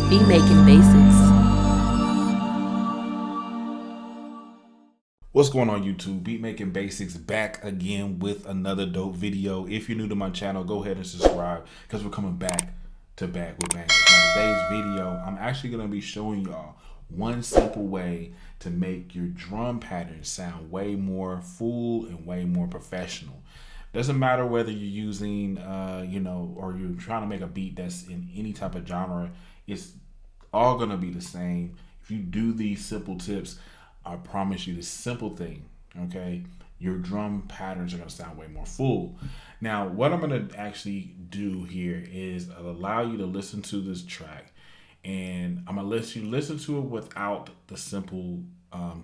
Beat Making Basics. What's going on YouTube? Beat Making Basics back again with another dope video. If you're new to my channel, go ahead and subscribe because we're coming back with bangers. Now today's video, I'm actually going to be showing y'all one simple way to make your drum pattern sound way more full and way more professional. Doesn't matter whether you're using, or you're trying to make a beat that's in any type of genre. It's all going to be the same. If you do these simple tips, I promise you this simple thing, okay? Your drum patterns are gonna sound way more full. Now, what I'm gonna actually do here is I'll allow you to listen to this track, and I'm gonna let you listen to it without the simple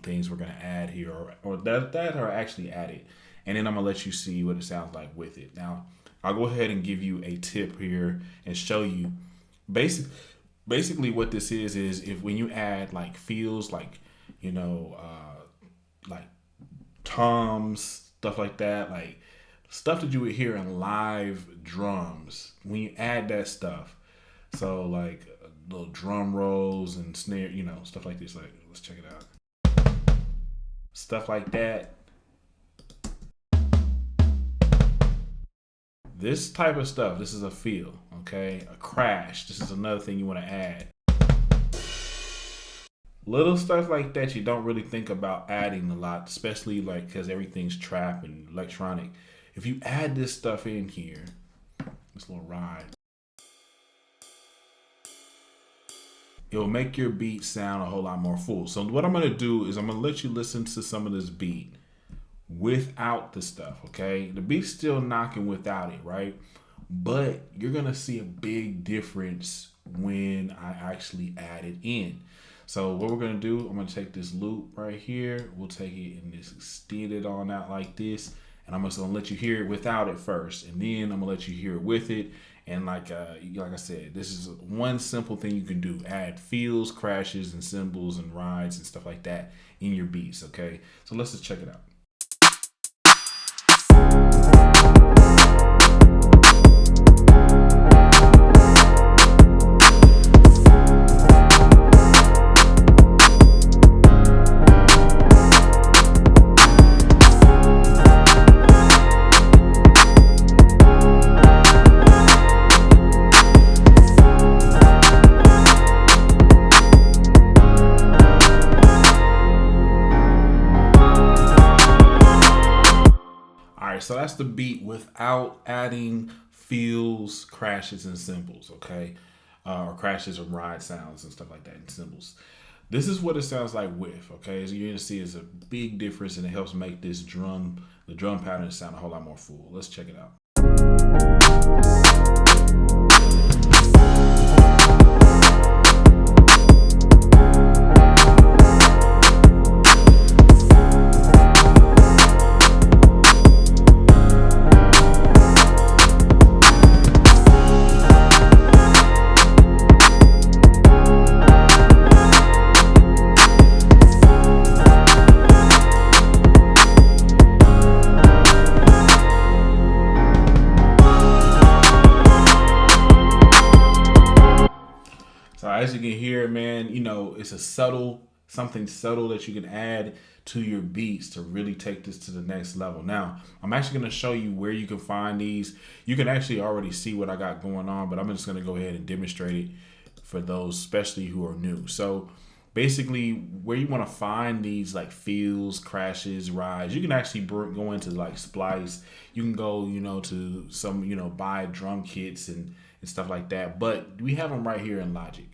things we're gonna add here, or that are actually added, and then I'm gonna let you see what it sounds like with it. Now, I'll go ahead and give you a tip here and show you basically what this is if when you add like feels like like toms, stuff like that, like stuff that you would hear in live drums. When you add that stuff, so like little drum rolls and snare, stuff like this. Like, let's check it out. Stuff like that. This type of stuff, this is a feel, okay? A crash, this is another thing you want to add. Little stuff like that you don't really think about adding a lot, especially like because everything's trap and electronic. If you add this stuff in here, this little ride, it'll make your beat sound a whole lot more full. So what I'm gonna do is I'm gonna let you listen to some of this beat without the stuff, okay? The beat's still knocking without it, right? But you're gonna see a big difference when I actually add it in. So what we're gonna do, I'm gonna take this loop right here, we'll take it and just extend it on out like this, and I'm just gonna let you hear it without it first, and then I'm gonna let you hear it with it. And like I said, this is one simple thing you can do: add feels, crashes, and cymbals and rides and stuff like that in your beats. Okay, so let's just check it out. So that's the beat without adding feels, crashes, and cymbals, okay? Or crashes or ride sounds and stuff like that, and cymbals. This is what it sounds like with, okay? As you're gonna see, it's a big difference, and it helps make the drum pattern sound a whole lot more full. Let's check it out. So as you can hear, man, it's something subtle that you can add to your beats to really take this to the next level. Now, I'm actually going to show you where you can find these. You can actually already see what I got going on, but I'm just going to go ahead and demonstrate it for those especially who are new. So basically where you want to find these like feels, crashes, rides, you can actually go into like Splice. You can go, to some, buy drum kits and stuff like that. But we have them right here in Logic.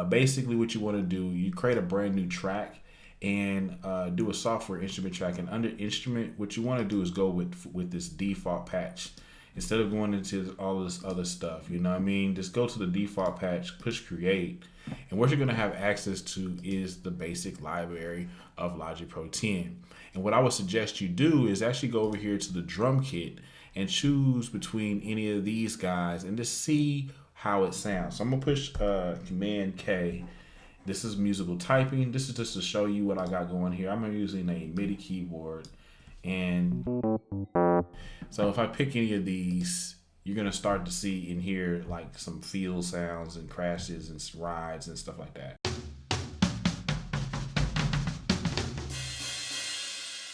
Basically what you want to do, you create a brand new track and do a software instrument track. And under instrument, what you want to do is go with this default patch. Instead of going into all this other stuff, just go to the default patch, push create, and what you're going to have access to is the basic library of Logic Pro 10. And what I would suggest you do is actually go over here to the drum kit and choose between any of these guys and just see how it sounds. So I'm gonna push Command K. This is musical typing. This is just to show you what I got going here. I'm using a MIDI keyboard, and so if I pick any of these, you're gonna start to see and hear like some field sounds and crashes and rides and stuff like that.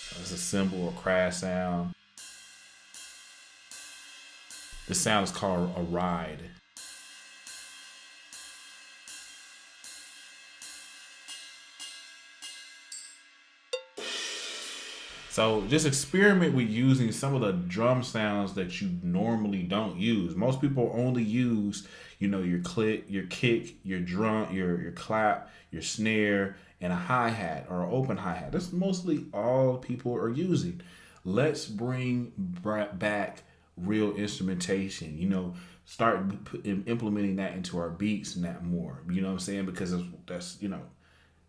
So it's a cymbal or crash sound. The sound is called a ride. So just experiment with using some of the drum sounds that you normally don't use. Most people only use, your click, your kick, your drum, your clap, your snare, and a hi-hat or an open hi-hat. That's mostly all people are using. Let's bring back real instrumentation. Start implementing that into our beats and that more. You know what I'm saying? Because that's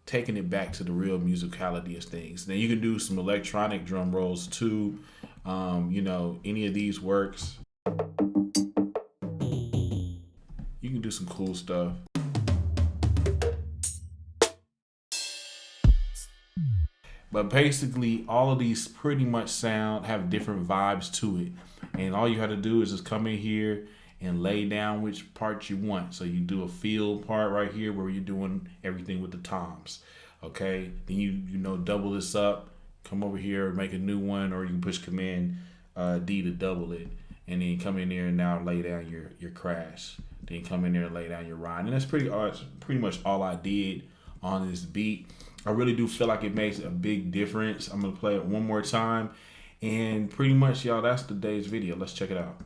taking it back to the real musicality of things. Then you can do some electronic drum rolls too. Any of these works. You can do some cool stuff. But basically, all of these pretty much have different vibes to it. And all you have to do is just come in here and lay down which part you want. So you do a field part right here where you're doing everything with the toms. Okay, then you double this up, come over here, make a new one, or you can push Command D to double it, and then come in there and now lay down your crash. Then come in there and lay down your ride, and that's pretty much all I did on this beat. I really do feel like it makes a big difference. I'm gonna play it one more time, and pretty much, y'all, that's today's video. Let's check it out.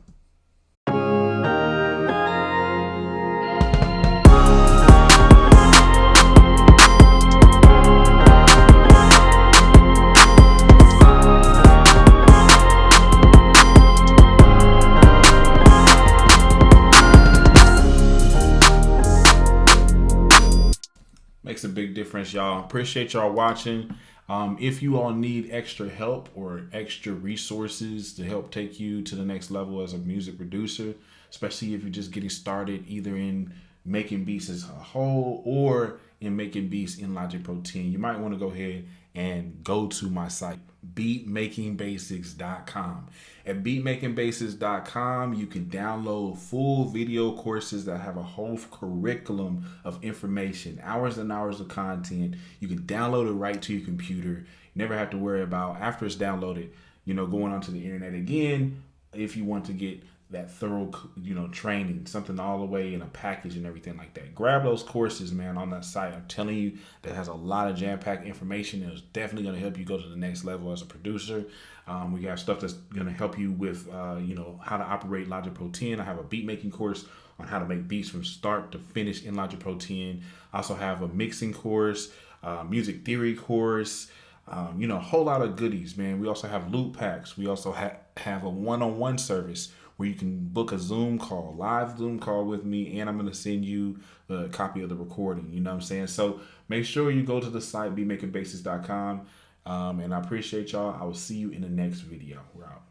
Makes a big difference, y'all. Appreciate y'all watching. If you all need extra help or extra resources to help take you to the next level as a music producer, especially if you're just getting started either in making beats as a whole or in making beats in Logic Pro 10, you might want to go ahead and go to my site, beatmakingbasics.com. At beatmakingbasics.com, you can download full video courses that have a whole curriculum of information, hours and hours of content. You can download it right to your computer. You never have to worry about, after it's downloaded, going onto the internet again if you want to get that thorough, training, something all the way in a package and everything like that. Grab those courses, man, on that site. I'm telling you, that has a lot of jam-packed information. It's definitely going to help you go to the next level as a producer. We got stuff that's going to help you with, how to operate Logic Pro 10. I have a beat making course on how to make beats from start to finish in Logic Pro 10. I also have a mixing course, music theory course, a whole lot of goodies, man. We also have loop packs. We also have a one-on-one service where you can book a live Zoom call with me, and I'm going to send you a copy of the recording. You know what I'm saying? So make sure you go to the site, beatmakingbasics.com, and I appreciate y'all. I will see you in the next video. We're out.